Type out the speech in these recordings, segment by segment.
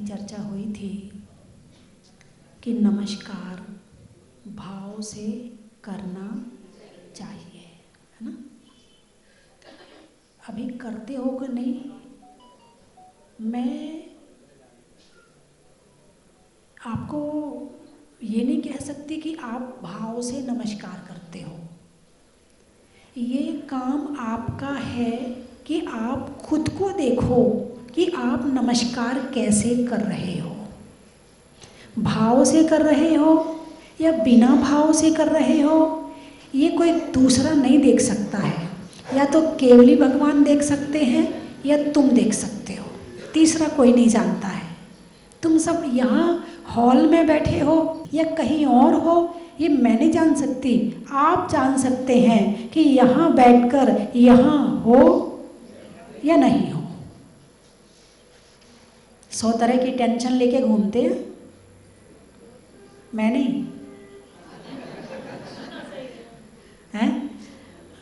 चर्चा हुई थी कि नमस्कार भाव से करना चाहिए, है ना। अभी करते हो कि नहीं, मैं आपको ये नहीं कह सकती कि आप भाव से नमस्कार करते हो। ये काम आपका है कि आप खुद को देखो कि आप नमस्कार कैसे कर रहे हो। भाव से कर रहे हो या बिना भाव से कर रहे हो, ये कोई दूसरा नहीं देख सकता है। या तो केवली भगवान देख सकते हैं या तुम देख सकते हो, तीसरा कोई नहीं जानता है। तुम सब यहाँ हॉल में बैठे हो या कहीं और हो, ये मैं नहीं जान सकती। आप जान सकते हैं कि यहाँ बैठकर यहाँ हो या नहीं हो। 100 तरह की टेंशन लेके घूमते हैं, मैं नहीं हैं।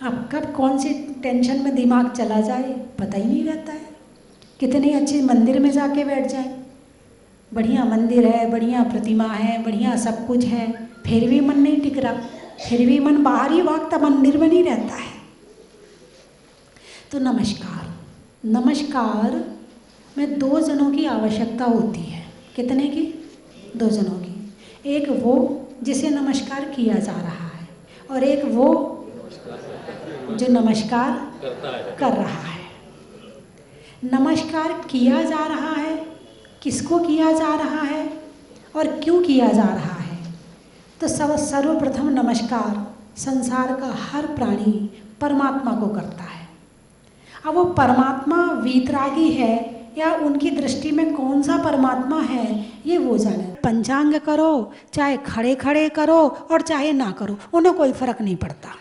अब कब कौन सी टेंशन में दिमाग चला जाए पता ही नहीं रहता है। कितने अच्छे मंदिर में जाके बैठ जाए, बढ़िया मंदिर है, बढ़िया प्रतिमा है, बढ़िया सब कुछ है, फिर भी मन नहीं टिक रहा, फिर भी मन बाहर ही भागता, मंदिर में नहीं रहता है। तो नमस्कार, नमस्कार में 2 जनों की आवश्यकता होती है। कितने की? 2 जनों की। एक वो जिसे नमस्कार किया जा रहा है और एक वो जो नमस्कार कर रहा है। नमस्कार किया जा रहा है, किसको किया जा रहा है और क्यों किया जा रहा है? तो सर्वप्रथम नमस्कार संसार का हर प्राणी परमात्मा को करता है। अब वो परमात्मा वीतरागी है या उनकी दृष्टि में कौन सा परमात्मा है ये वो जाने। पंचांग करो, चाहे खड़े खड़े करो और चाहे ना करो, उन्हें कोई फर्क नहीं पड़ता।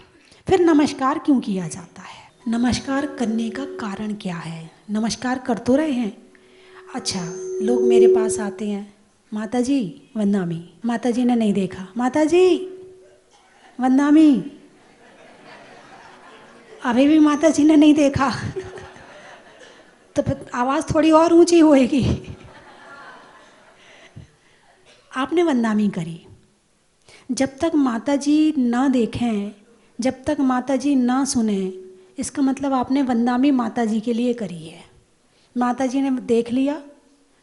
फिर नमस्कार क्यों किया जाता है? नमस्कार करने का कारण क्या है? नमस्कार कर तो रहे हैं। अच्छा, लोग मेरे पास आते हैं, माता जी वंदनामी। माता जी ने नहीं देखा, माता जी वंदनामी। अभी भी माता जी ने नहीं देखा तो फिर आवाज़ थोड़ी और ऊंची होएगी। आपने वंदनामी करी, जब तक माता जी ना देखें, जब तक माता जी ना सुने, इसका मतलब आपने वंदनामी माता जी के लिए करी है। माता जी ने देख लिया,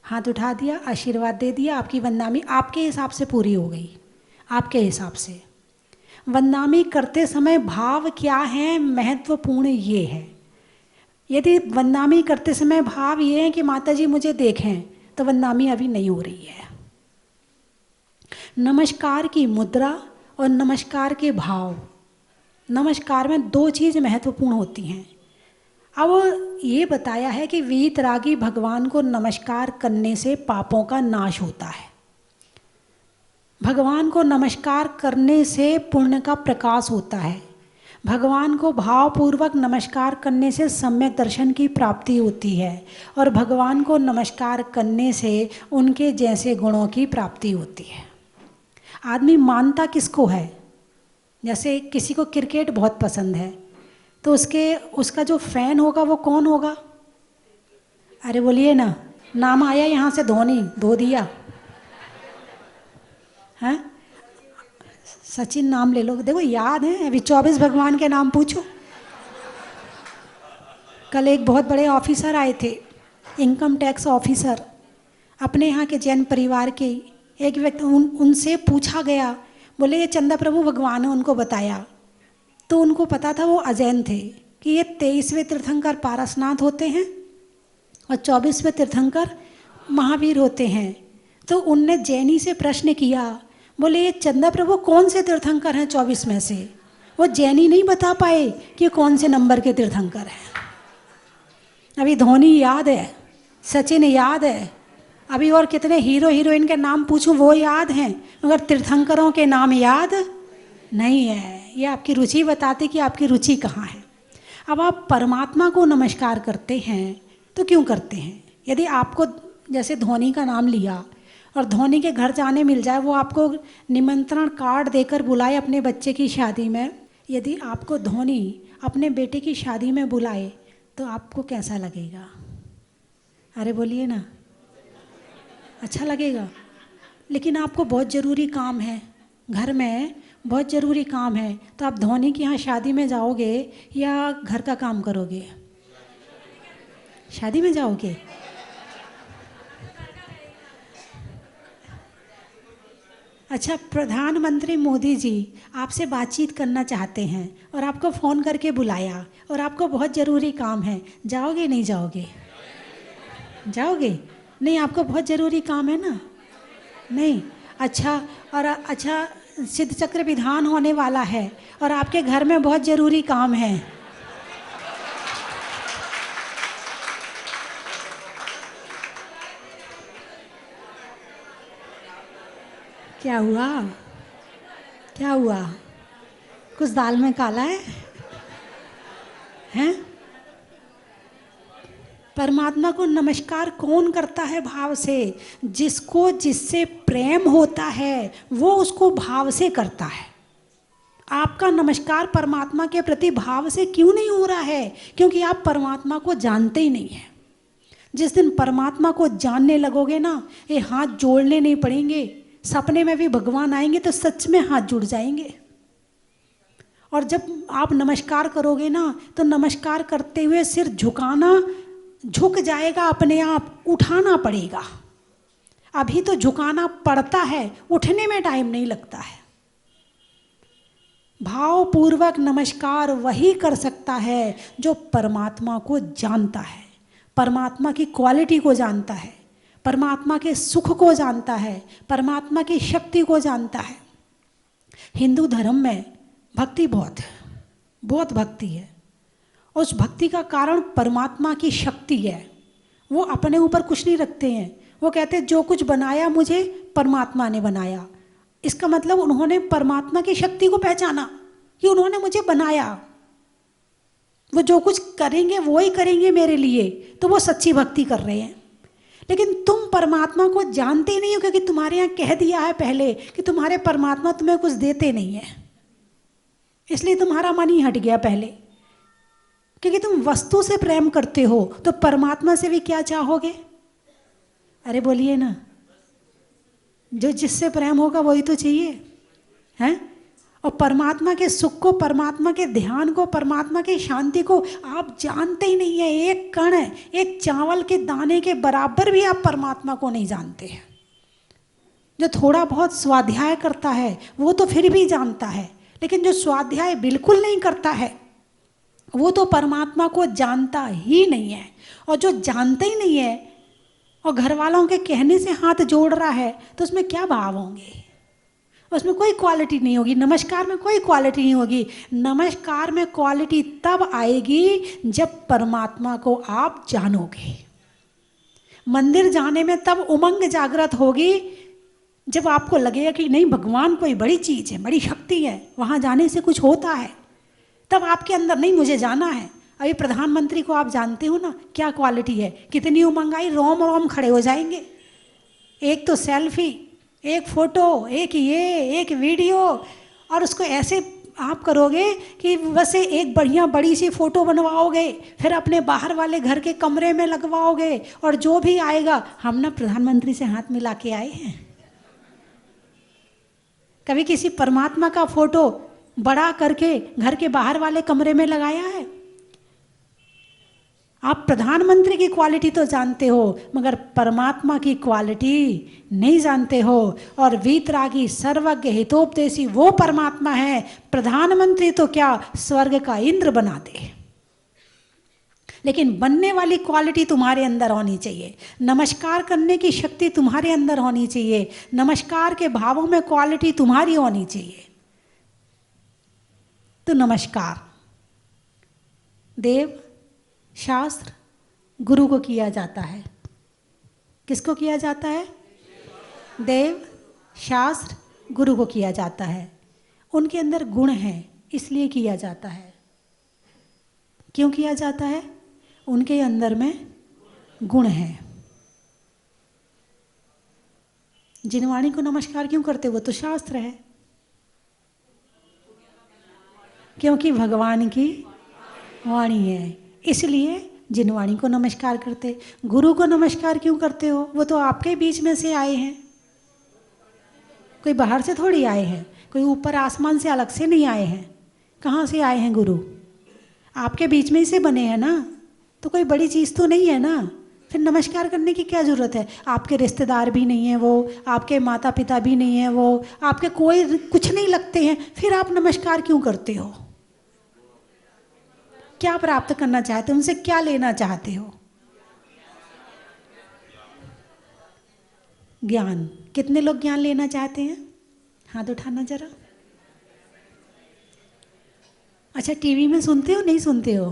हाथ उठा दिया, आशीर्वाद दे दिया, आपकी वंदनामी आपके हिसाब से पूरी हो गई। आपके हिसाब से वंदनामी करते समय भाव क्या है, महत्वपूर्ण ये है। यदि वंदनामी करते समय भाव ये है कि माता जी मुझे देखें, तो वंदनामी अभी नहीं हो रही है। नमस्कार की मुद्रा और नमस्कार के भाव, नमस्कार में 2 चीज़ महत्वपूर्ण होती हैं। अब ये बताया है कि वीतरागी भगवान को नमस्कार करने से पापों का नाश होता है। भगवान को नमस्कार करने से पुण्य का प्रकाश होता है। भगवान को भावपूर्वक नमस्कार करने से सम्यक दर्शन की प्राप्ति होती है और भगवान को नमस्कार करने से उनके जैसे गुणों की प्राप्ति होती है। आदमी मानता किसको है? जैसे किसी को क्रिकेट बहुत पसंद है तो उसका जो फैन होगा वो कौन होगा? अरे बोलिए ना, नाम आया यहाँ से, धोनी, धो दिया है। सचिन नाम ले लो, देखो याद है। अभी 24 भगवान के नाम पूछो। कल एक बहुत बड़े ऑफिसर आए थे, इनकम टैक्स ऑफिसर, अपने यहाँ के जैन परिवार के। एक व्यक्ति उनसे पूछा गया, बोले ये चंदा प्रभु भगवान है, उनको बताया तो उनको पता था, वो अजैन थे, कि ये 23वें तीर्थंकर पारसनाथ होते हैं और 24वें तीर्थंकर महावीर होते हैं। तो उनने जैनी से प्रश्न किया, बोले ये चंदा प्रभु कौन से तीर्थंकर हैं 24 में से? वो जैनी नहीं बता पाए कि कौन से नंबर के तीर्थंकर हैं। अभी धोनी याद है, सचिन याद है, अभी और कितने हीरो हीरोइन के नाम पूछूं वो याद हैं, मगर तीर्थंकरों के नाम याद नहीं है। ये आपकी रुचि बताती कि आपकी रुचि कहाँ है। अब आप परमात्मा को नमस्कार करते हैं तो क्यों करते हैं? यदि आपको जैसे धोनी का नाम लिया और धोनी के घर जाने मिल जाए, वो आपको निमंत्रण कार्ड देकर बुलाए अपने बच्चे की शादी में, यदि आपको धोनी अपने बेटे की शादी में बुलाए तो आपको कैसा लगेगा? अरे बोलिए ना, अच्छा लगेगा। लेकिन आपको बहुत ज़रूरी काम है, घर में बहुत ज़रूरी काम है, तो आप धोनी के यहाँ शादी में जाओगे या घर का काम करोगे? शादी में जाओगे। अच्छा, प्रधानमंत्री मोदी जी आपसे बातचीत करना चाहते हैं और आपको फ़ोन करके बुलाया और आपको बहुत ज़रूरी काम है, जाओगे नहीं जाओगे? जाओगे? नहीं, आपको बहुत ज़रूरी काम है ना? नहीं। अच्छा, और अच्छा, सिद्ध चक्र विधान होने वाला है और आपके घर में बहुत ज़रूरी काम है। क्या हुआ? क्या हुआ? कुछ दाल में काला है? हैं? परमात्मा को नमस्कार कौन करता है भाव से? जिसको जिससे प्रेम होता है वो उसको भाव से करता है। आपका नमस्कार परमात्मा के प्रति भाव से क्यों नहीं हो रहा है? क्योंकि आप परमात्मा को जानते ही नहीं हैं। जिस दिन परमात्मा को जानने लगोगे ना, ये हाथ जोड़ने नहीं पड़ेंगे, सपने में भी भगवान आएंगे तो सच में हाथ जुड़ जाएंगे। और जब आप नमस्कार करोगे ना, तो नमस्कार करते हुए सिर झुकाना झुक जाएगा, अपने आप उठाना पड़ेगा। अभी तो झुकाना पड़ता है, उठने में टाइम नहीं लगता है। भावपूर्वक नमस्कार वही कर सकता है जो परमात्मा को जानता है, परमात्मा की क्वालिटी को जानता है, परमात्मा के सुख को जानता है, परमात्मा की शक्ति को जानता है। हिंदू धर्म में भक्ति बहुत है, बहुत भक्ति है। उस भक्ति का कारण परमात्मा की शक्ति है। वो अपने ऊपर कुछ नहीं रखते हैं। वो कहते हैं जो कुछ बनाया मुझे परमात्मा ने बनाया। इसका मतलब उन्होंने परमात्मा की शक्ति को पहचाना कि उन्होंने मुझे बनाया, वो जो कुछ करेंगे वो ही करेंगे मेरे लिए, तो वो सच्ची भक्ति कर रहे हैं। लेकिन तुम परमात्मा को जानते ही नहीं हो, क्योंकि तुम्हारे यहाँ कह दिया है पहले कि तुम्हारे परमात्मा तुम्हें कुछ देते नहीं है, इसलिए तुम्हारा मन ही हट गया पहले। क्योंकि तुम वस्तु से प्रेम करते हो तो परमात्मा से भी क्या चाहोगे? अरे बोलिए ना, जो जिससे प्रेम होगा वही तो चाहिए, हैं? और परमात्मा के सुख को, परमात्मा के ध्यान को, परमात्मा की शांति को आप जानते ही नहीं है। एक कण है, एक चावल के दाने के बराबर भी आप परमात्मा को नहीं जानते हैं। जो थोड़ा बहुत स्वाध्याय करता है वो तो फिर भी जानता है, लेकिन जो स्वाध्याय बिल्कुल नहीं करता है वो तो परमात्मा को जानता ही नहीं है। और जो जानते ही नहीं है और घर वालों के कहने से हाथ जोड़ रहा है, तो उसमें क्या भाव होंगे? उसमें कोई क्वालिटी नहीं होगी। नमस्कार में कोई क्वालिटी नहीं होगी। नमस्कार में क्वालिटी तब आएगी जब परमात्मा को आप जानोगे। मंदिर जाने में तब उमंग जागृत होगी जब आपको लगेगा कि नहीं, भगवान कोई बड़ी चीज़ है, बड़ी शक्ति है, वहाँ जाने से कुछ होता है। तब आपके अंदर नहीं, मुझे जाना है। अभी प्रधानमंत्री को आप जानते हो ना, क्या क्वालिटी है, कितनी उमंग आई, रोम रोम खड़े हो जाएंगे। एक तो सेल्फी, एक फ़ोटो, एक ये, एक वीडियो, और उसको ऐसे आप करोगे कि बस एक बढ़िया बड़ी सी फ़ोटो बनवाओगे, फिर अपने बाहर वाले घर के कमरे में लगवाओगे, और जो भी आएगा, हम ना प्रधानमंत्री से हाथ मिला के आए हैं। कभी किसी परमात्मा का फ़ोटो बड़ा करके घर के बाहर वाले कमरे में लगाया है? आप प्रधानमंत्री की क्वालिटी तो जानते हो, मगर परमात्मा की क्वालिटी नहीं जानते हो। और वीतरागी सर्वज्ञ हितोपदेशी वो परमात्मा है। प्रधानमंत्री तो क्या, स्वर्ग का इंद्र बना दे। लेकिन बनने वाली क्वालिटी तुम्हारे अंदर होनी चाहिए। नमस्कार करने की शक्ति तुम्हारे अंदर होनी चाहिए। नमस्कार के भावों में क्वालिटी तुम्हारी होनी चाहिए। तो नमस्कार देव, शास्त्र, गुरु को किया जाता है। किसको किया जाता है? देव, शास्त्र, गुरु को किया जाता है। उनके अंदर गुण हैं, इसलिए किया जाता है। क्यों किया जाता है? उनके अंदर में गुण हैं। जिन वाणी को नमस्कार क्यों करते, वो तो शास्त्र है, क्योंकि भगवान की वाणी है, इसलिए जिनवाणी को नमस्कार करते। गुरु को नमस्कार क्यों करते हो? वो तो आपके बीच में से आए हैं, कोई बाहर से थोड़ी आए हैं, कोई ऊपर आसमान से अलग से नहीं आए हैं। कहाँ से आए हैं गुरु? आपके बीच में ही से बने हैं ना, तो कोई बड़ी चीज़ तो नहीं है ना। फिर नमस्कार करने की क्या ज़रूरत है? आपके रिश्तेदार भी नहीं हैं वो, आपके माता पिता भी नहीं हैं वो, आपके कोई कुछ नहीं लगते हैं, फिर आप नमस्कार क्यों करते हो? क्या प्राप्त करना चाहते हो? उनसे क्या लेना चाहते हो? ज्ञान। कितने लोग ज्ञान लेना चाहते हैं? हाथ उठाना जरा। अच्छा, टीवी में सुनते हो नहीं सुनते हो?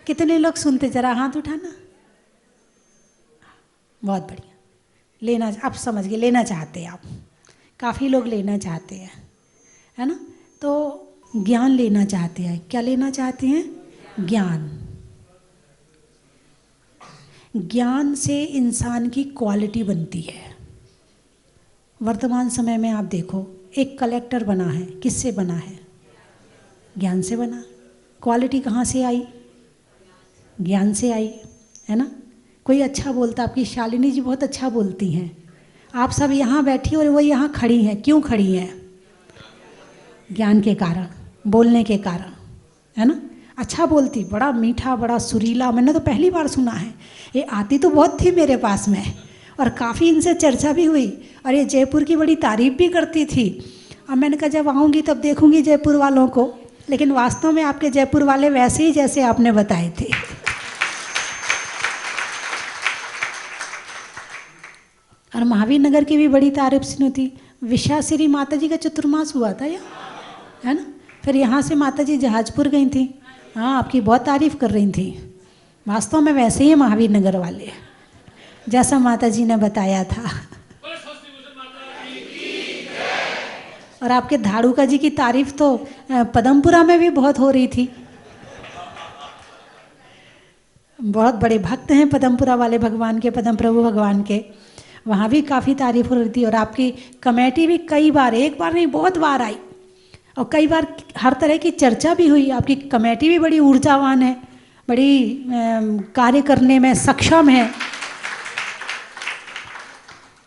कितने लोग सुनते, जरा हाथ उठाना। बहुत बढ़िया, लेना, आप समझ गए, लेना चाहते हैं आप। काफ़ी लोग लेना चाहते हैं, है ना? तो ज्ञान लेना चाहते हैं। क्या लेना चाहते हैं? ज्ञान। ज्ञान से इंसान की क्वालिटी बनती है। वर्तमान समय में आप देखो, एक कलेक्टर बना है, किससे बना है? ज्ञान से बना। क्वालिटी कहाँ से आई? ज्ञान से आई, है ना? कोई अच्छा बोलता, आपकी शालिनी जी बहुत अच्छा बोलती हैं, आप सब यहाँ बैठी और वो यहाँ खड़ी हैं, क्यों खड़ी हैं? ज्ञान के कारण, बोलने के कारण, है ना? अच्छा बोलती, बड़ा मीठा, बड़ा सुरीला, मैंने तो पहली बार सुना है। ये आती तो बहुत थी मेरे पास में, और काफ़ी इनसे चर्चा भी हुई, और ये जयपुर की बड़ी तारीफ भी करती थी। अब मैंने कहा जब आऊँगी तब देखूँगी जयपुर वालों को, लेकिन वास्तव में आपके जयपुर वाले वैसे ही जैसे आपने बताए थे। और महावीर नगर की भी बड़ी तारीफ सुनी थी। विश्वाश्री माता जी का चतुर्मास हुआ था यहाँ, है ना? फिर यहाँ से माता जी जहाजपुर गई थी। हाँ, आपकी बहुत तारीफ कर रही थी। वास्तव में वैसे ही महावीर नगर वाले, जैसा माता जी ने बताया था। और आपके धाड़ुका जी की तारीफ तो पदमपुरा में भी बहुत हो रही थी। बहुत बड़े भक्त हैं पदमपुरा वाले भगवान के, पदम प्रभु भगवान के, वहाँ भी काफ़ी तारीफ हो रही थी। और आपकी कमेटी भी कई बार, एक बार नहीं बहुत बार आई, और कई बार हर तरह की चर्चा भी हुई। आपकी कमेटी भी बड़ी ऊर्जावान है, बड़ी कार्य करने में सक्षम है।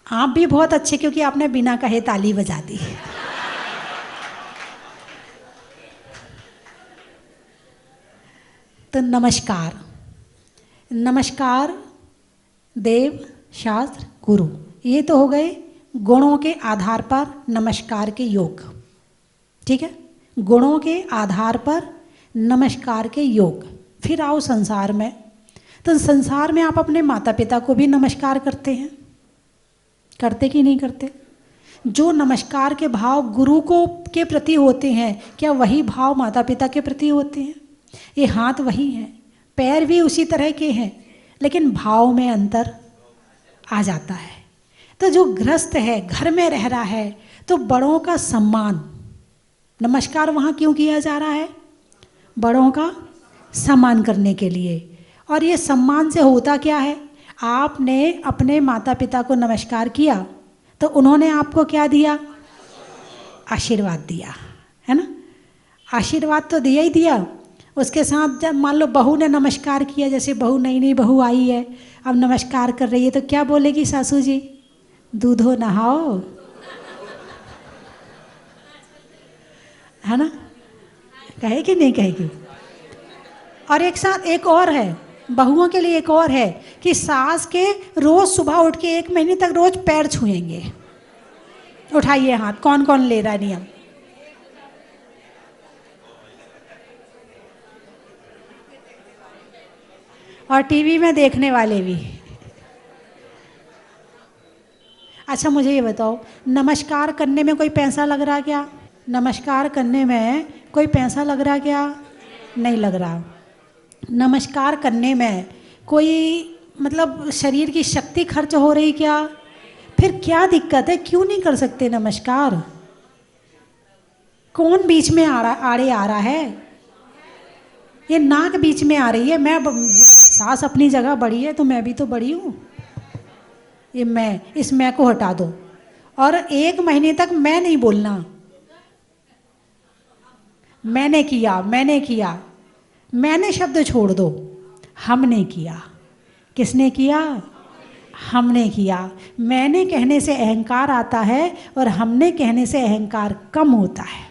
आप भी बहुत अच्छे, क्योंकि आपने बिना कहे ताली बजा दी। तो नमस्कार, नमस्कार देव, शास्त्र, गुरु, ये तो हो गए गुणों के आधार पर नमस्कार के योग। ठीक है, गुणों के आधार पर नमस्कार के योग। फिर आओ संसार में, तो संसार में आप अपने माता पिता को भी नमस्कार करते हैं, करते कि नहीं करते? जो नमस्कार के भाव गुरु को के प्रति होते हैं, क्या वही भाव माता पिता के प्रति होते हैं? ये हाथ वही हैं, पैर भी उसी तरह के हैं, लेकिन भाव में अंतर आ जाता है। तो जो गृहस्थ है, घर में रह रहा है, तो बड़ों का सम्मान, नमस्कार वहाँ क्यों किया जा रहा है? बड़ों का सम्मान करने के लिए। और ये सम्मान से होता क्या है? आपने अपने माता पिता को नमस्कार किया, तो उन्होंने आपको क्या दिया? आशीर्वाद दिया, है ना? आशीर्वाद तो दिया ही दिया। उसके साथ जब मान लो बहू ने नमस्कार किया, जैसे बहू नई नई बहू आई है, अब नमस्कार कर रही है, तो क्या बोलेगी सासू जी? दूधो नहाओ, है ना? कहेगी नहीं कहेगी? और एक साथ एक और है, बहुओं के लिए एक और है कि सास के रोज सुबह उठ के 1 महीने तक रोज पैर छुएंगे। उठाइए हाथ, कौन कौन ले रहा है नियम? और टीवी में देखने वाले भी। अच्छा, मुझे ये बताओ, नमस्कार करने में कोई पैसा लग रहा क्या? नमस्कार करने में कोई पैसा लग रहा क्या? नहीं लग रहा। नमस्कार करने में कोई मतलब शरीर की शक्ति खर्च हो रही क्या? फिर क्या दिक्कत है? क्यों नहीं कर सकते नमस्कार? कौन बीच में आड़े आ रहा है? ये नाक बीच में आ रही है। मैं सास अपनी जगह बड़ी है, तो मैं भी तो बड़ी हूँ। ये मैं, इस मैं को हटा दो, और 1 महीने तक मैं नहीं बोलना। मैंने किया, मैंने किया, मैंने शब्द छोड़ दो। हमने किया। किसने किया? हमने किया। मैंने कहने से अहंकार आता है और हमने कहने से अहंकार कम होता है।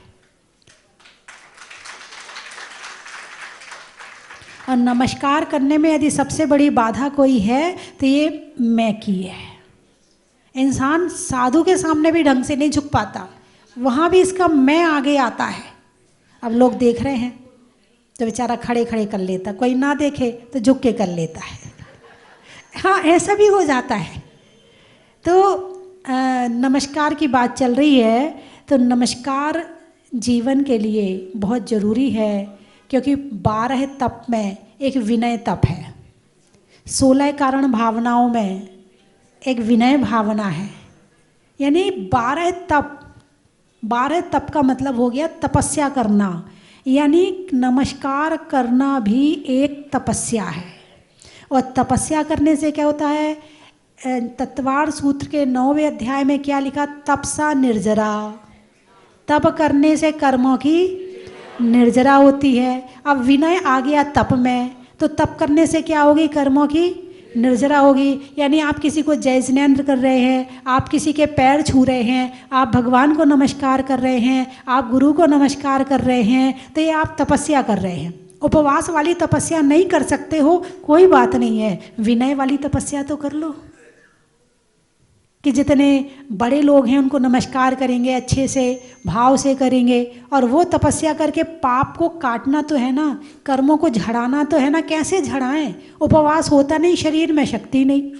और नमस्कार करने में यदि सबसे बड़ी बाधा कोई है तो ये मैं की है। इंसान साधु के सामने भी ढंग से नहीं झुक पाता, वहाँ भी इसका मैं आगे आता है। अब लोग देख रहे हैं तो बेचारा खड़े खड़े कर लेता, कोई ना देखे तो झुक के कर लेता है। हाँ, ऐसा भी हो जाता है। तो नमस्कार की बात चल रही है, तो नमस्कार जीवन के लिए बहुत ज़रूरी है, क्योंकि 12 तप में एक विनय तप है, 16 कारण भावनाओं में एक विनय भावना है। यानी 12 तप का मतलब हो गया तपस्या करना, यानी नमस्कार करना भी एक तपस्या है। और तपस्या करने से क्या होता है? तत्वार सूत्र के 9वें अध्याय में क्या लिखा? तपसा निर्जरा। तप करने से कर्मों की निर्जरा होती है। अब विनय आ गया तप में, तो तप करने से क्या होगी? कर्मों की निर्जरा होगी। यानी आप किसी को जय जिनेंद्र कर रहे हैं, आप किसी के पैर छू रहे हैं, आप भगवान को नमस्कार कर रहे हैं, आप गुरु को नमस्कार कर रहे हैं, तो ये आप तपस्या कर रहे हैं। उपवास वाली तपस्या नहीं कर सकते हो, कोई बात नहीं है, विनय वाली तपस्या तो कर लो कि जितने बड़े लोग हैं उनको नमस्कार करेंगे, अच्छे से भाव से करेंगे। और वो तपस्या करके पाप को काटना तो है ना, कर्मों को झड़ाना तो है ना। कैसे झड़ाएं? उपवास होता नहीं, शरीर में शक्ति नहीं,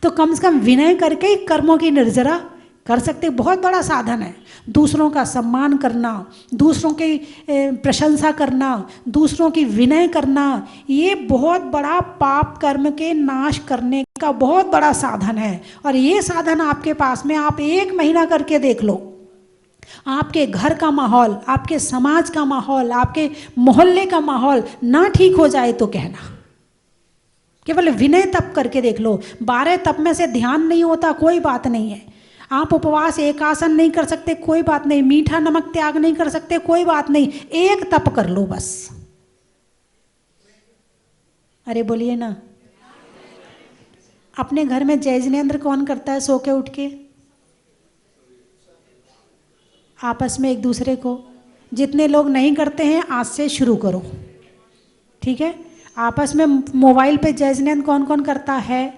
तो कम से कम विनय करके ही कर्मों की निर्जरा कर सकते। बहुत बड़ा साधन है। दूसरों का सम्मान करना, दूसरों की प्रशंसा करना, दूसरों की विनय करना, ये बहुत बड़ा पाप कर्म के नाश करने का बहुत बड़ा साधन है। और ये साधन आपके पास में, आप 1 महीना करके देख लो। आपके घर का माहौल, आपके समाज का माहौल, आपके मोहल्ले का माहौल ना ठीक हो जाए तो कहना। केवल विनय तप करके देख लो। 12 तप में से ध्यान नहीं होता, कोई बात नहीं है। आप उपवास एक आसन नहीं कर सकते, कोई बात नहीं। मीठा नमक त्याग नहीं कर सकते, कोई बात नहीं। एक तप कर लो बस। अरे बोलिए ना। अपने घर में जय जिनेंद्र कौन करता है? सो के उठ के आपस में एक दूसरे को। जितने लोग नहीं करते हैं आज से शुरू करो, ठीक है? आपस में मोबाइल पे जय जिनेंद्र कौन कौन करता है?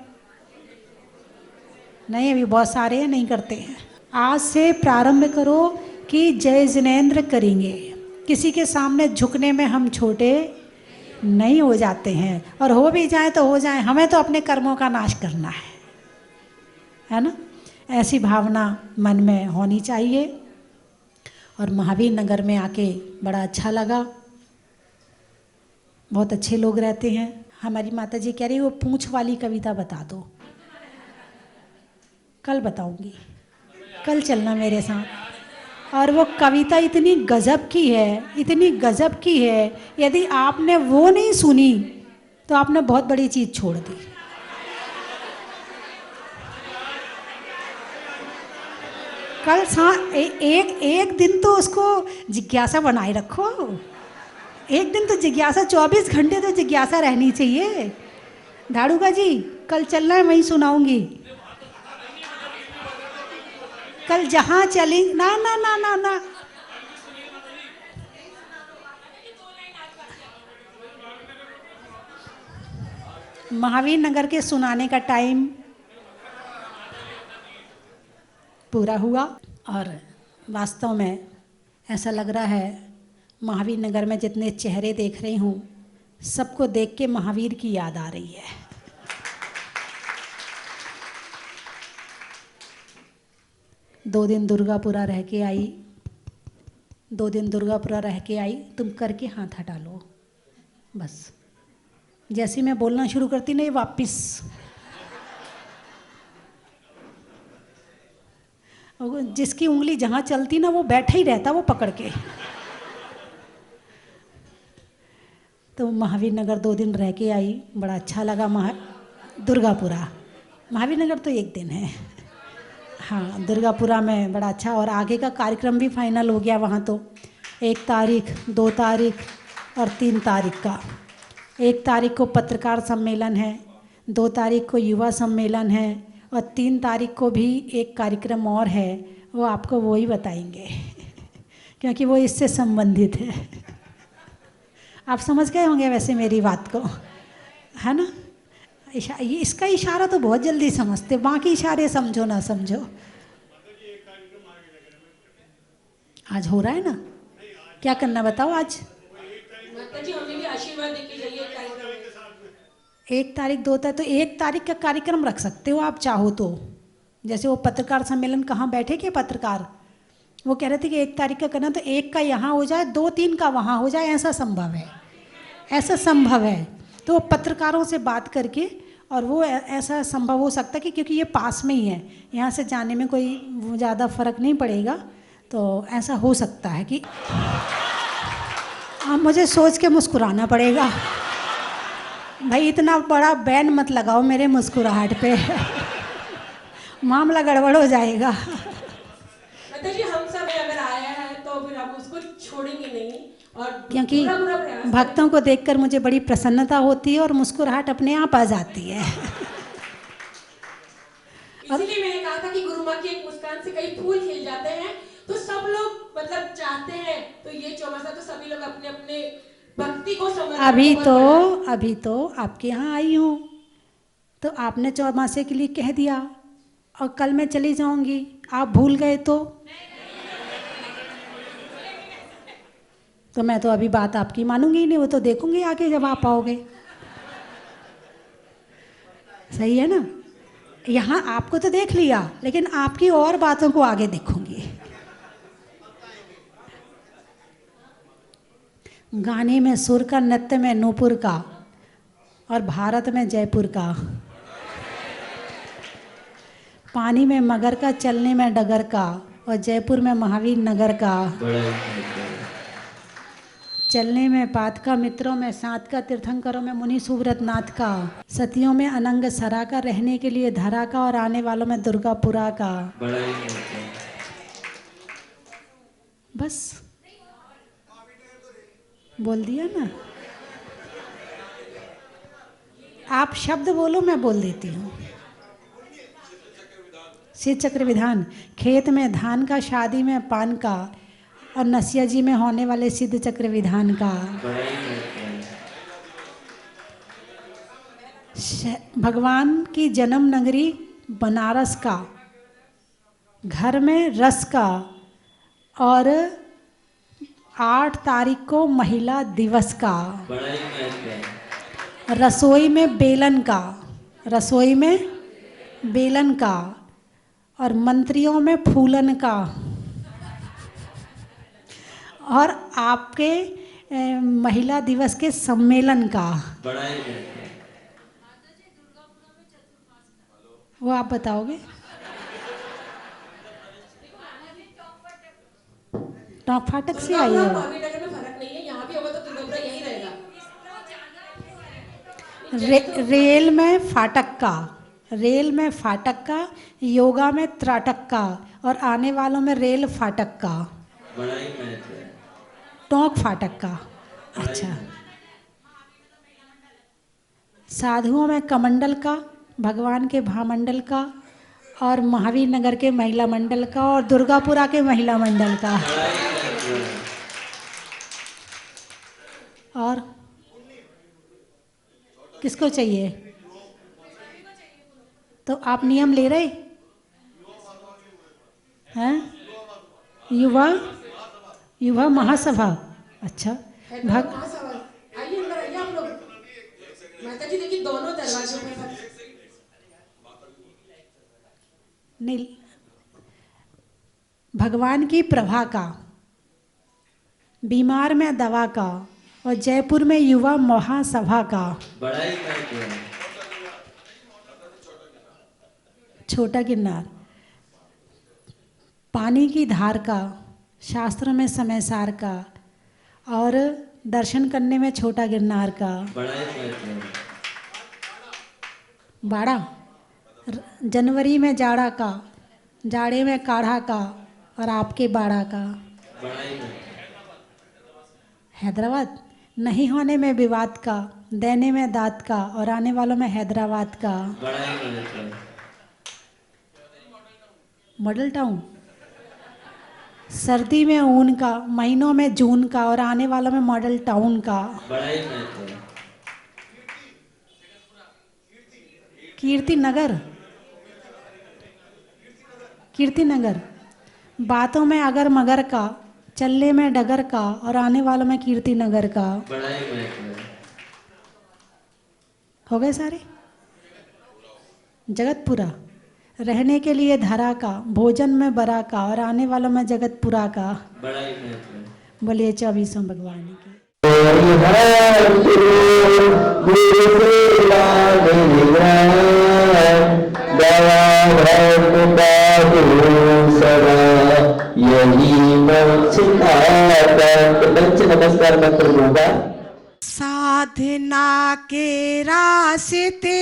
नहीं, अभी बहुत सारे हैं नहीं करते हैं। आज से प्रारंभ करो कि जय जिनेंद्र करेंगे। किसी के सामने झुकने में हम छोटे नहीं हो जाते हैं, और हो भी जाए तो हो जाए, हमें तो अपने कर्मों का नाश करना है ना? ऐसी भावना मन में होनी चाहिए। और महावीर नगर में आके बड़ा अच्छा लगा, बहुत अच्छे लोग रहते हैं। हमारी माता जी कह रही वो पूंछ वाली कविता बता दो। कल बताऊंगी, कल चलना मेरे साथ। और वो कविता इतनी गजब की है, इतनी गजब की है, यदि आपने वो नहीं सुनी तो आपने बहुत बड़ी चीज़ छोड़ दी। कल एक दिन तो उसको जिज्ञासा बनाए रखो। एक दिन तो जिज्ञासा, 24 घंटे तो जिज्ञासा रहनी चाहिए। धाड़ूका जी कल चलना है, वहीं सुनाऊंगी। कल जहाँ चलेंगे ना ना ना ना ना, महावीर नगर के सुनाने का टाइम पूरा हुआ। और वास्तव में ऐसा लग रहा है महावीर नगर में जितने चेहरे देख रही हूँ, सबको देख के महावीर की याद आ रही है। दो दिन दुर्गापुरा रह के आई, 2 दिन दुर्गापुरा रह के आई, तुम करके हाथ हटा लो बस। जैसे मैं बोलना शुरू करती नहीं, वापिस जिसकी उंगली जहाँ चलती ना वो बैठा ही रहता वो पकड़ के। तो महावीर नगर 2 दिन रह के आई, बड़ा अच्छा लगा। दुर्गापुरा, महावीर नगर तो 1 दिन है। हाँ, दुर्गापुरा में बड़ा अच्छा, और आगे का कार्यक्रम भी फाइनल हो गया वहाँ। तो 1 तारीख, 2 तारीख और 3 तारीख का 1 तारीख को पत्रकार सम्मेलन है, 2 तारीख को युवा सम्मेलन है और 3 तारीख को भी एक कार्यक्रम और है, वो आपको वो ही बताएंगे क्योंकि वो इससे संबंधित है। आप समझ गए होंगे वैसे मेरी बात को, है ना? इसका इशारा तो बहुत जल्दी समझते, बाकी इशारे समझो ना समझो। आज हो रहा है ना, क्या करना बताओ आज? माताजी हमें भी आशीर्वाद देके जाइए कार्यक्रम में। 1 तारीख 2 तारीख तो 1 तारीख का कार्यक्रम रख सकते हो आप चाहो तो। जैसे वो पत्रकार सम्मेलन कहाँ बैठे के पत्रकार, वो कह रहे थे कि 1 तारीख का करना, तो 1 का यहाँ हो जाए, 2-3 का वहाँ हो जाए, ऐसा संभव है, ऐसा संभव है। तो पत्रकारों से बात करके, और वो ऐसा संभव हो सकता है कि क्योंकि ये पास में ही है, यहाँ से जाने में कोई ज़्यादा फर्क नहीं पड़ेगा, तो ऐसा हो सकता है कि मुझे सोच के मुस्कुराना पड़ेगा भाई, इतना बड़ा बैन मत लगाओ मेरे मुस्कुराहट पे मामला गड़बड़ हो जाएगा। माताजी हम सब अगर आया है तो फिर आप उसको छोड़ेंगे नहीं, और क्योंकि पूरा प्रयास भक्तों को देखकर मुझे बड़ी प्रसन्नता होती है और मुस्कुराहट अपने आप आ जाती है। इसीलिए मैंने कहा था कि गुरु माँ की एक मुस्कान से कई फूल खिल जाते हैं, तो सब लोग मतलब चाहते हैं, तो ये चौमासा तो सभी लोग अपने अपने भक्ति को समर्पित। अभी तो आपके यहाँ आई हूँ, तो आपने चौमासे के लिए कह दिया और कल मैं चली जाऊंगी, आप भूल गए तो मैं तो अभी बात आपकी मानूंगी ही नहीं, वो तो देखूंगी आगे जब आप आओगे। सही है ना? यहाँ आपको तो देख लिया, लेकिन आपकी और बातों को आगे देखूंगी। गाने में सुर का, नृत्य में नूपुर का, और भारत में जयपुर का, पानी में मगर का, चलने में डगर का, और जयपुर में महावीर नगर का, चलने में पात का, मित्रों में सात का, तीर्थंकरों में मुनि सुव्रत नाथ का, सतियों में अनंग सरा का, रहने के लिए धरा का, और आने वालों में दुर्गापुरा का। बस बोल दिया ना। आप शब्द बोलो, मैं बोल देती हूँ। सिद्ध चक्र विधान, खेत में धान का, शादी में पान का, और नसिया जी में होने वाले सिद्ध चक्र विधान का। भगवान की जन्म नगरी बनारस का, घर में रस का, और 8 तारीख को महिला दिवस का, रसोई में बेलन का, रसोई में बेलन का, और मंत्रियों में फूलन का, और आपके महिला दिवस के सम्मेलन का। वो आप बताओगे? टॉप फाटक से आई हो? महावीरनगर में फर्क नहीं है, यहाँ भी होगा तो दुर्गापुरा यही रहेगा। रेल में फाटक का, रेल में फाटक का, योगा में त्राटक का, और आने वालों में रेल फाटक का, टोंक फाटक का। अच्छा, साधुओं में कमंडल का, भगवान के भामंडल का, और महावीर नगर के महिला मंडल का, और दुर्गापुरा के महिला मंडल का। और किसको चाहिए? तो आप नियम ले रहे हैं? युवा महासभा। अच्छा, आइए अंदर आइए आप लोग। माताजी देखिए दोनों दरवाजों में नहीं, भगवान की प्रभा का, बीमार में दवा का, और जयपुर में युवा महासभा का। छोटा गिरनार, पानी की धार का, शास्त्र में समय सार का, और दर्शन करने में छोटा गिरनार का। बाड़ा, जनवरी में जाड़ा का, जाड़े में काढ़ा का, और आपके बाड़ा का। हैदराबाद, नहीं होने में विवाद का, देने में दाँत का और आने वालों में हैदराबाद का। बड़ा ही मिलता है। Model town. सर्दी में ऊन का, महीनों में जून का और आने वालों में मॉडल टाउन का। बड़ा ही मिलता है। कीर्ति नगर। कीर्ति नगर। बातों में अगर मगर का, चलने में डगर का और आने वालों में कीर्ति नगर का। बड़ा ही मिलता है। हो गए सारे। जगतपुरा। रहने के लिए धरा का, भोजन में बरा का और आने वालों में जगतपुरा का। बड़ा ही मिलता है। बोलिए 24 भगवान की। नमस्कार मैं करूँगा। साधना के रास्ते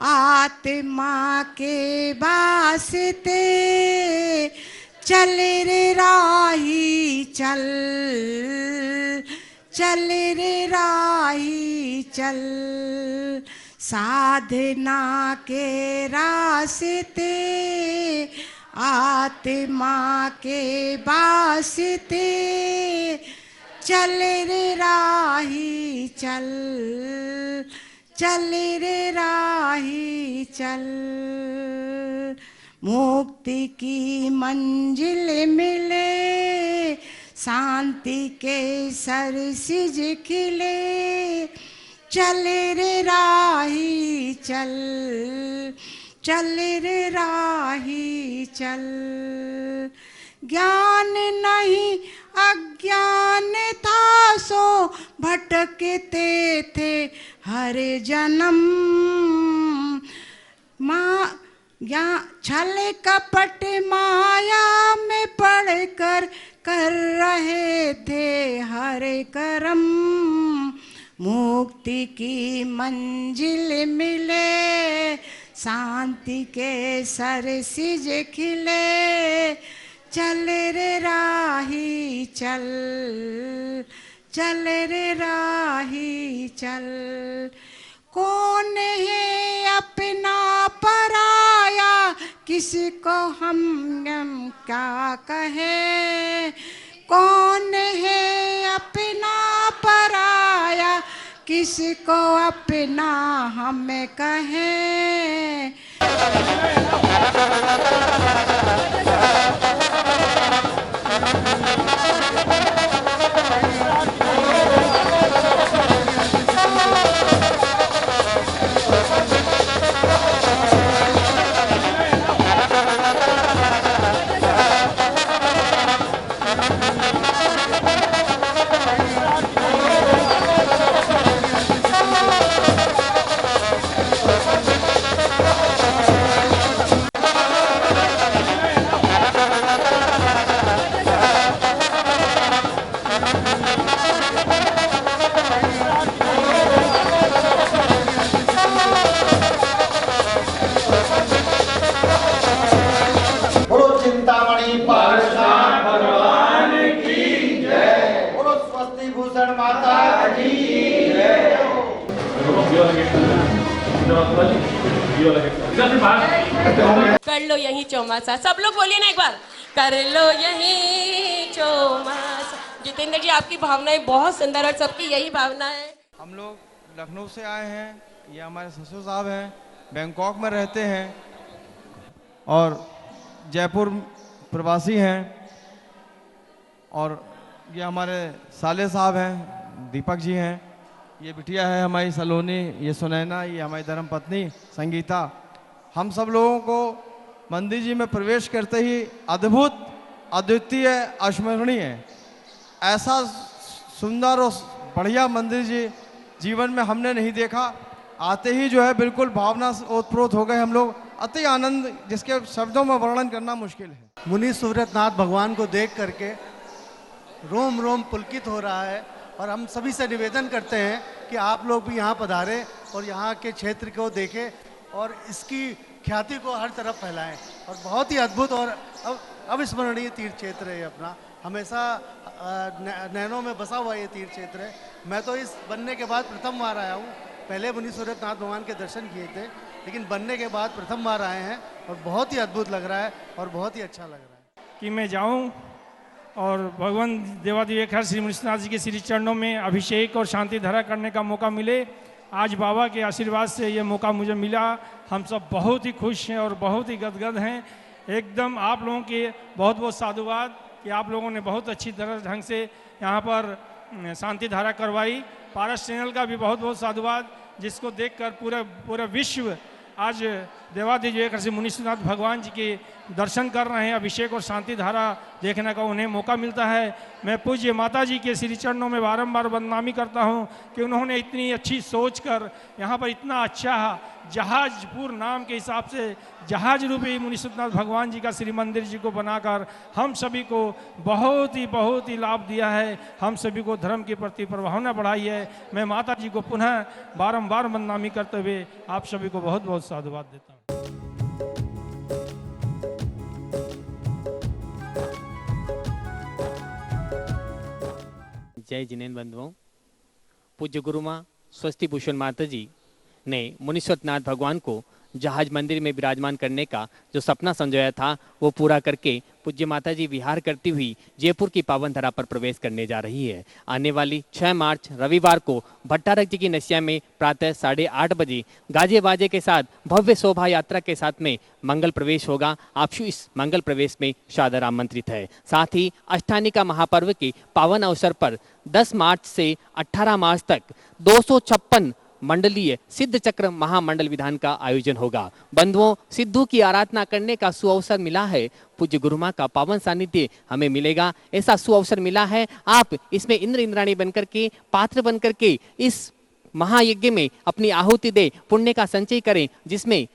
आत्मा के वास्ते चल रे राही चल, चल रे राही चल। साधना के रास्ते आत्मा के वास्ते चल रे राही चल, चल रे राही चल। मुक्ति की मंजिल मिले, शांति के सरसिज खिले, चल रे राही चल, चल रे राही चल। ज्ञान नहीं अज्ञान था सो भटकते थे हर जन्म। माँ छल कपट माया में पढ़कर कर रहे थे हर कर्म। मुक्ति की मंजिल मिले, शांति के सरसिज खिले, चल रे राही चल, चल रे राही चल। कौन है अपना पराया, किसको हम क्या कहें। कौन है अपना पराया, किसको अपना हम कहें। कर लो यही चौमासा। सब लोग बोलिए ना एक बार, कर लो यही चौमासा। जितेंद्र जी आपकी भावनाएं बहुत सुंदर और सबकी यही भावना है। हम लोग लखनऊ से आए हैं, ये हमारे ससुर साहब हैं, बैंकॉक में रहते हैं और जयपुर प्रवासी हैं। और ये हमारे साले साहब हैं, दीपक जी हैं। ये बिटिया है हमारी सलोनी, ये सुनैना, ये हमारी धर्म पत्नी संगीता। हम सब लोगों को मंदिर जी में प्रवेश करते ही अद्भुत, अद्वितीय, अस्मरणीय, ऐसा सुंदर और बढ़िया मंदिर जी जीवन में हमने नहीं देखा। आते ही जो है बिल्कुल भावना ओतप्रोत हो गए हम लोग। अति आनंद जिसके शब्दों में वर्णन करना मुश्किल है। मुनि सुव्रतनाथ भगवान को देख करके रोम रोम पुलकित हो रहा है। और हम सभी से निवेदन करते हैं कि आप लोग भी यहाँ पधारें और यहाँ के क्षेत्र को देखें और इसकी ख्याति को हर तरफ फैलाएं। और बहुत ही अद्भुत और अविस्मरणीय तीर्थ क्षेत्र है अपना हमेशा नैनों में बसा हुआ ये तीर्थ क्षेत्र है। मैं तो इस बनने के बाद प्रथम बार आया हूँ। पहले मुनि सूरतनाथ भगवान के दर्शन किए थे, लेकिन बनने के बाद प्रथम बार आए हैं और बहुत ही अद्भुत लग रहा है और बहुत ही अच्छा लग रहा है कि मैं जाऊं और भगवान देवादिदेव श्री मुनिनाथ जी के श्री चरणों में अभिषेक और शांति धारा करने का मौका मिले। आज बाबा के आशीर्वाद से ये मौका मुझे मिला। हम सब बहुत ही खुश हैं और बहुत ही गदगद हैं। एकदम आप लोगों के बहुत बहुत साधुवाद कि आप लोगों ने बहुत अच्छी तरह ढंग से यहाँ पर शांति धारा करवाई। पारस चैनल का भी बहुत बहुत साधुवाद, जिसको देखकर पूरा विश्व आज देवादिदेव श्री मुनिनाथ भगवान जी के दर्शन कर रहे हैं। अभिषेक और शांति धारा देखने का उन्हें मौका मिलता है। मैं पूज्य माता जी के श्री चरणों में बारंबार बदनामी करता हूं कि उन्होंने इतनी अच्छी सोच कर यहाँ पर इतना अच्छा जहाजपुर नाम के हिसाब से जहाज रूपी मुनिनाथ भगवान जी का श्री मंदिर जी को बनाकर हम सभी को बहुत ही लाभ दिया है। हम सभी को धर्म के प्रति प्रभावना बढ़ाई है। मैं माता जी को पुनः बारंबार बदनामी करते हुए आप सभी को बहुत बहुत साधुवाद देता हूँ। जय जिनेन्द्र बंधुओं, पूज्य गुरु माँ स्वस्ति भूषण माता जी ने मुनीश्वरनाथ भगवान को जहाज मंदिर में विराजमान करने का जो सपना संजोया था वो पूरा करके पूज्य माता जी विहार करती हुई जयपुर की पावन धरा पर प्रवेश करने जा रही है। आने वाली 6 मार्च रविवार को भट्टारक जी की नसिया में प्रातः 8:30 बजे गाजे बाजे के साथ भव्य शोभा यात्रा के साथ में मंगल प्रवेश होगा। आप इस मंगल प्रवेश में सादर आमंत्रित है। साथ ही अष्टानिका महापर्व के पावन अवसर पर 10 मार्च से 18 मार्च तक 256 मंडलीय सिद्ध चक्र महामंडल विधान का आयोजन होगा। बंधुओं, सिद्धों की आराधना करने का सुअवसर मिला है। पूज्य गुरुमा का पावन सानिध्य हमें मिलेगा, ऐसा सुअवसर मिला है। आप इसमें इंद्र इंद्राणी बनकर के, पात्र बनकर के इस महायज्ञ में अपनी आहुति दे, पुण्य का संचय करें, जिसमें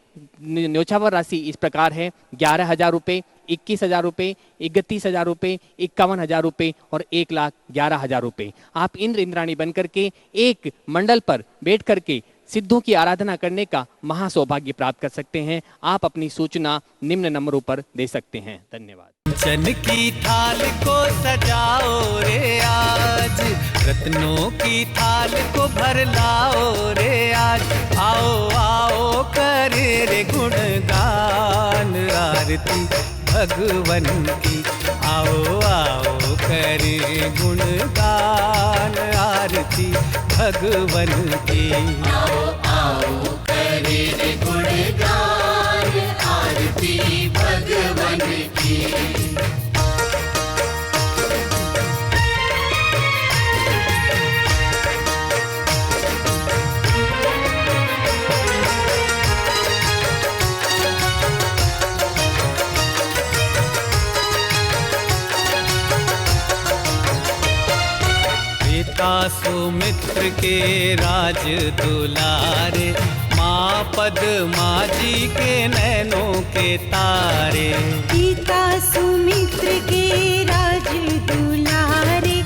न्योछावर राशि इस प्रकार है: 11,000 रुपये, 21,000 रुपये, 31,000 रुपये, 51,000 रुपये और 1,11,000 रुपये। आप इंद्र इंद्राणी बनकर के एक मंडल पर बैठ करके सिद्धों की आराधना करने का महासौभाग्य प्राप्त कर सकते हैं। आप अपनी सूचना निम्न नंबरों पर दे सकते हैं। धन्यवाद। चन की थाल को सजाओ रे आज, रत्नों की थाल को भर लाओ रे आज। आओ आओ करे रे गुणगान आरती भगवन की। आओ आओ करे गुणगान आरती भगवन की। आओ आओ करे रे गुणगान आरती भगवन की। सुमित्र के राज दुलारे, माँ पद्मा जी के नैनों के तारे। पिता सुमित्र के राज दुलारे,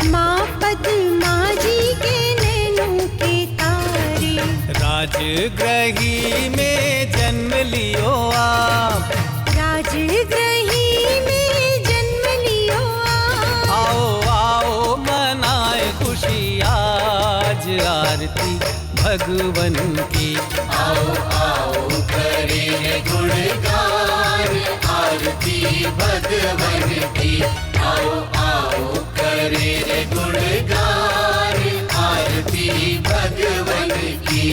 माँ पद्मा जी के नैनों के तारे। राजगृही में जन्म लियो आप, राजगृही में जन्म लियो आप। आओ आओ मनाए खुशी आज आरती भगवन की। आओ आओ करे गुणगान आरती भगवन की। आओ आओ करे गुणगान आरती भगवन की।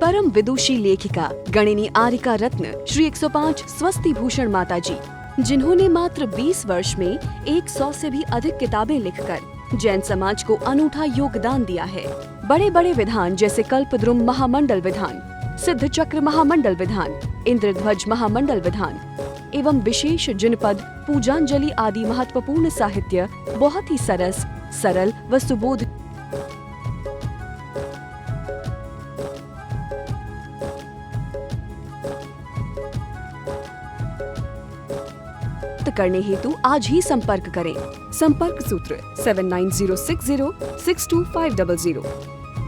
परम विदुषी लेखिका गणिनी आरिका रत्न श्री 105 स्वस्ति भूषण माता जी, जिन्होंने मात्र 20 वर्ष में 100 से भी अधिक किताबें लिखकर जैन समाज को अनूठा योगदान दिया है। बड़े बड़े विधान जैसे कल्पद्रुम महामंडल विधान, सिद्ध चक्र महामंडल विधान, इंद्रध्वज महामंडल विधान एवं विशेष जिनपद, पूजांजलि आदि महत्वपूर्ण साहित्य बहुत ही सरस, सरल व सुबोध करने हेतु आज ही संपर्क करें। संपर्क सूत्र 7906062500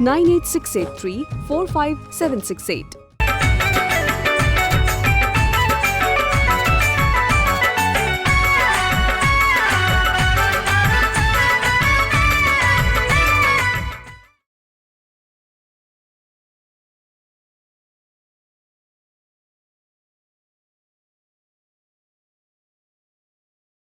98683456768।